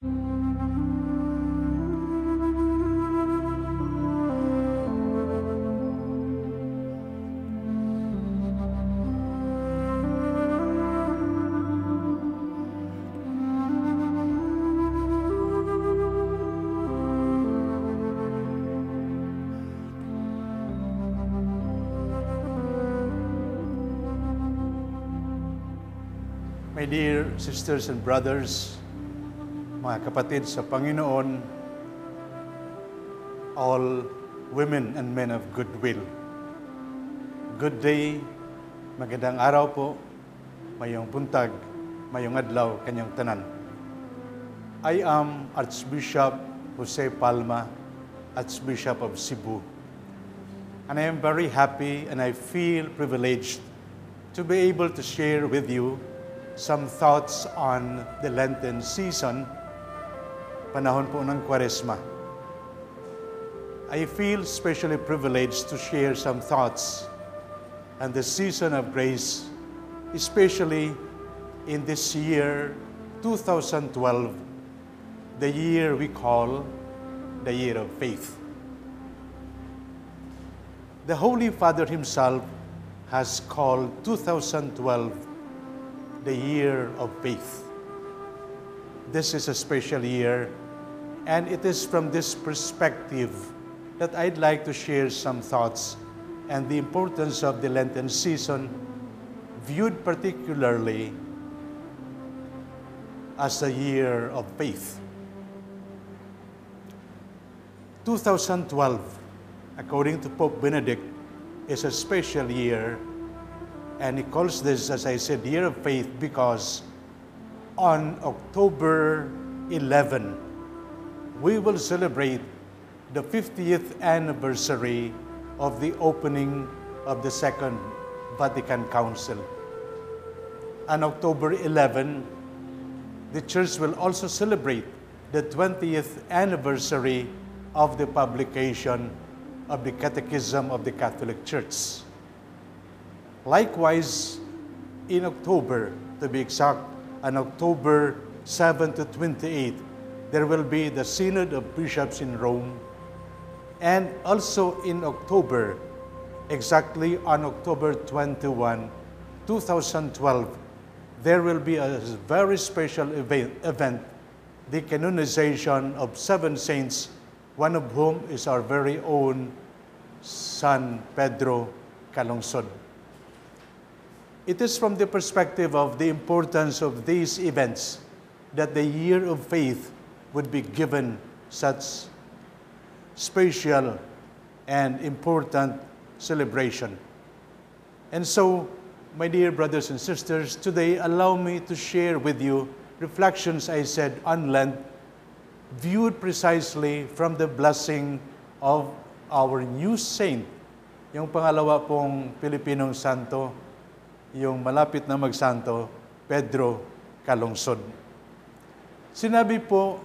My dear sisters and brothers, mga kapatid sa Panginoon, all women and men of goodwill. Good day, magandang araw po, mayong buntag, mayong adlaw, kanyang tanan. I am Archbishop Jose Palma, Archbishop of Cebu. And I am very happy and I feel privileged to be able to share with you some thoughts on the Lenten season, panahon po ng Kwaresma. I feel especially privileged to share some thoughts on the season of grace, especially in this year, 2012, the year we call the Year of Faith. The Holy Father himself has called 2012 the year of faith. This is a special year, and it is from this perspective that I'd like to share some thoughts and the importance of the Lenten season, viewed particularly as a year of faith. 2012, according to Pope Benedict, is a special year. And he calls this, as I said, Year of Faith because on October 11, we will celebrate the 50th anniversary of the opening of the Second Vatican Council. On October 11, the Church will also celebrate the 20th anniversary of the publication of the Catechism of the Catholic Church. Likewise, in October, to be exact, on October 7 to 28, there will be the Synod of Bishops in Rome. And also in October, exactly on October 21, 2012, there will be a very special event, the canonization of 7 saints, one of whom is our very own son, Pedro, Calungsod. It is from the perspective of the importance of these events that the Year of Faith would be given such special and important celebration. And so, my dear brothers and sisters, today allow me to share with you reflections I said on Lent, viewed precisely from the blessing of our new saint, yung pangalawa pong Pilipinong santo, yung malapit na magsanto, Pedro Calungsod. Sinabi po,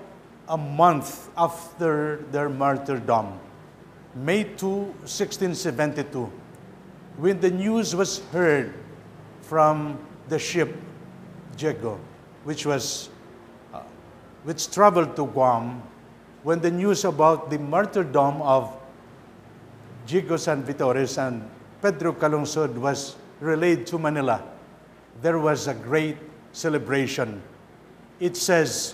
a month after their martyrdom, May 2, 1672, when the news was heard from the ship Diego, which traveled to Guam, when the news about the martyrdom of Diego San Vitores and Pedro Calungsod was relayed to Manila, there was a great celebration. It says,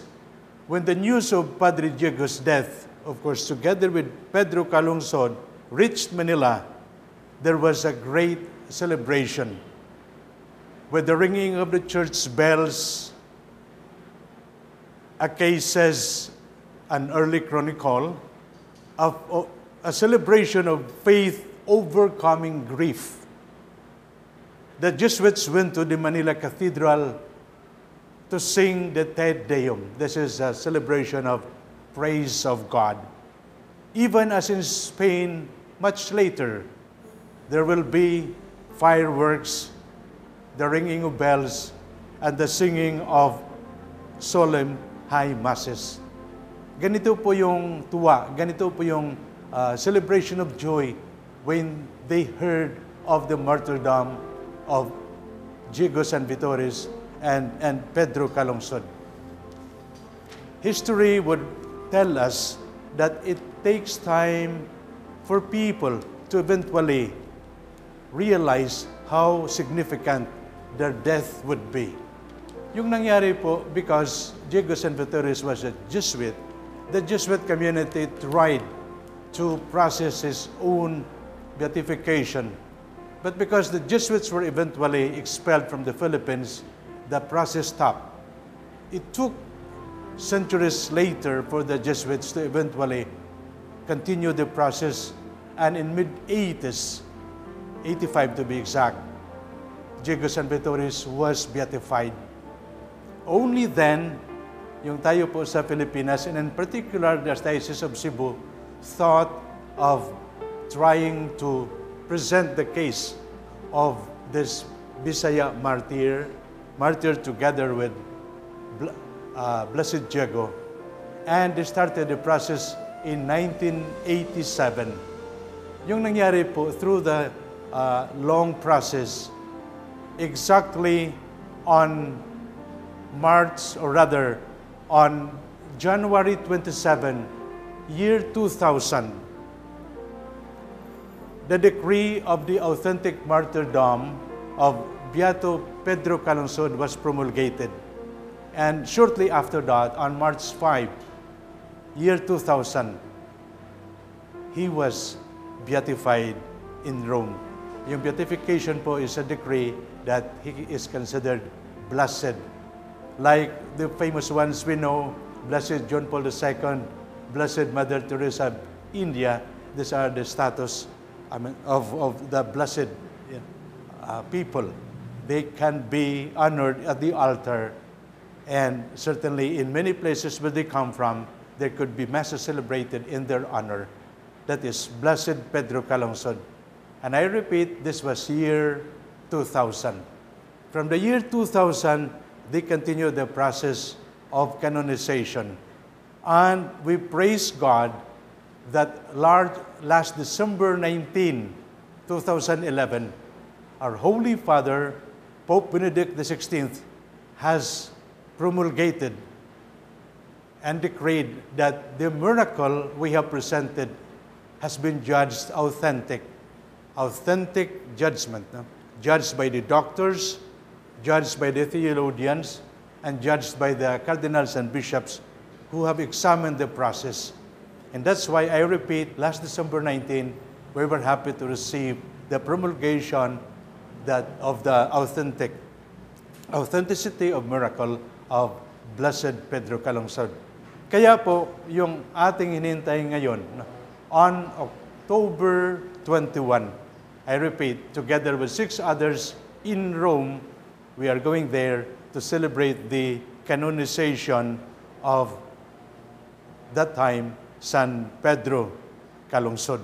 when the news of Padre Diego's death, of course, together with Pedro Calungsod, reached Manila, there was a great celebration with the ringing of the church bells. A case says, an early chronicle, of a celebration of faith overcoming grief. The Jesuits went to the Manila Cathedral to sing the Te Deum. This is a celebration of praise of God. Even as in Spain, much later, there will be fireworks, the ringing of bells, and the singing of solemn high masses. Ganito po yung tuwa, ganito po yung celebration of joy when they heard of the martyrdom of Diego San Vitores and Pedro Calungsod. history would tell us that it takes time for people to eventually realize how significant their death would be. Yung nangyari po, because Diego San Vittorius was a Jesuit, the Jesuit community tried to process his own beatification. But because the Jesuits were eventually expelled from the Philippines, the process stopped. It took centuries later for the Jesuits to eventually continue the process, and in mid-80s, 85 to be exact, Diego San Vittorius was beatified. Only then, yung tayo po sa Pilipinas, and in particular the Diocese of Cebu, thought of trying to present the case of this Bisaya martyr together with Blessed Diego, and they started the process in 1987. Yung nangyari po through the long process, exactly on March, or rather on January 27, year 2000, the decree of the authentic martyrdom of Beato Pedro Calungsod was promulgated. And shortly after that, on March 5, year 2000, he was beatified in Rome. Yung beatification po is a decree that he is considered blessed. Like the famous ones we know, Blessed John Paul II, Blessed Mother Teresa of India, these are the status of the blessed people. They can be honored at the altar, and certainly in many places where they come from, there could be masses celebrated in their honor. That is Blessed Pedro Calungsod. And I repeat, this was year 2000. From the year 2000, they continued the process of canonization. And we praise God that last December 19, 2011, our Holy Father, Pope Benedict XVI, has promulgated and decreed that the miracle we have presented has been judged authentic. Authentic judgment. No? Judged by the doctors, judged by the theologians, and judged by the cardinals and bishops who have examined the process. And that's why I repeat, last December 19, we were happy to receive the promulgation of the authenticity of miracle of Blessed Pedro Calungsod. Kaya po, yung ating hinintay ngayon, on October 21, I repeat, together with 6 others in Rome, we are going there to celebrate the canonization of that time, San Pedro Calungsod.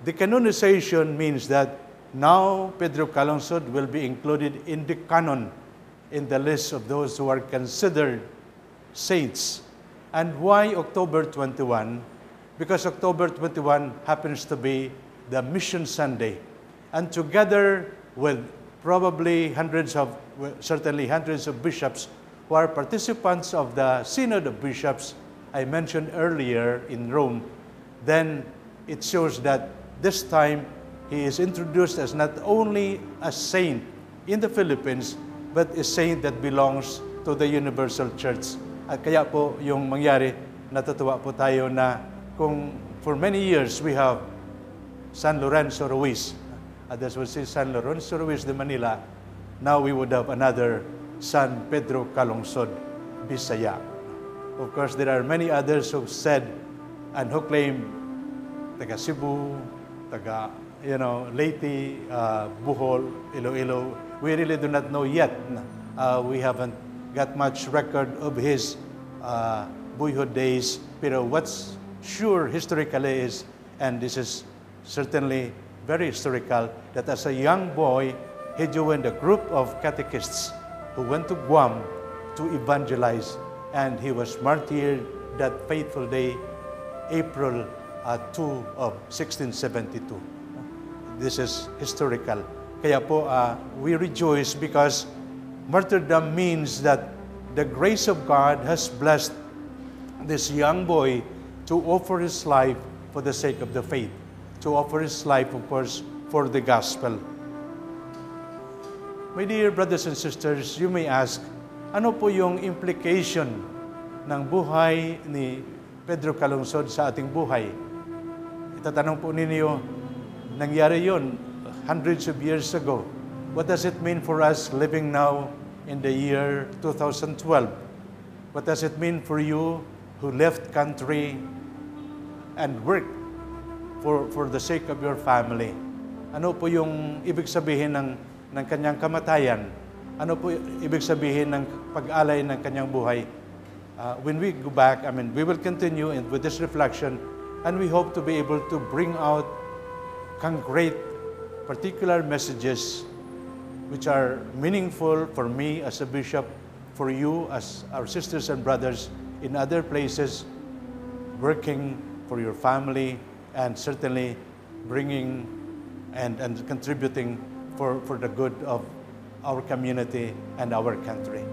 The canonization means that now Pedro Calungsod will be included in the canon, in the list of those who are considered saints. And why October 21? Because October 21 happens to be the Mission Sunday. And together with probably certainly hundreds of bishops who are participants of the Synod of Bishops I mentioned earlier in Rome, then it shows that this time he is introduced as not only a saint in the Philippines, but a saint that belongs to the Universal Church. At kaya po yung mangyari, natutuwa po tayo na kung for many years we have San Lorenzo Ruiz, others would say San Lorenzo Ruiz de Manila, now we would have another San Pedro Calungsod, Bisaya. Of course, there are many others who said and who claim taga Cebu, taga Leyte, Bohol, Iloilo. We really do not know yet. We haven't got much record of his boyhood days. Pero what's sure historically is, and this is certainly very historical, that as a young boy, he joined a group of catechists who went to Guam to evangelize, and he was martyred that fateful day, April 2 of 1672. This is historical. Kaya po, we rejoice because martyrdom means that the grace of God has blessed this young boy to offer his life for the sake of the faith, to offer his life, of course, for the gospel. My dear brothers and sisters, you may ask, ano po yung implication ng buhay ni Pedro Calungsod sa ating buhay? Itatanong po ninyo, nangyari yon hundreds of years ago. What does it mean for us living now in the year 2012? What does it mean for you who left country and worked for the sake of your family? Ano po yung ibig sabihin ng kanyang kamatayan? Ano po ibig sabihin ng pag-alay ng kanyang buhay? When we go back, we will continue with this reflection, and we hope to be able to bring out concrete, particular messages which are meaningful for me as a bishop, for you as our sisters and brothers in other places, working for your family, and certainly bringing and contributing for the good of our community and our country.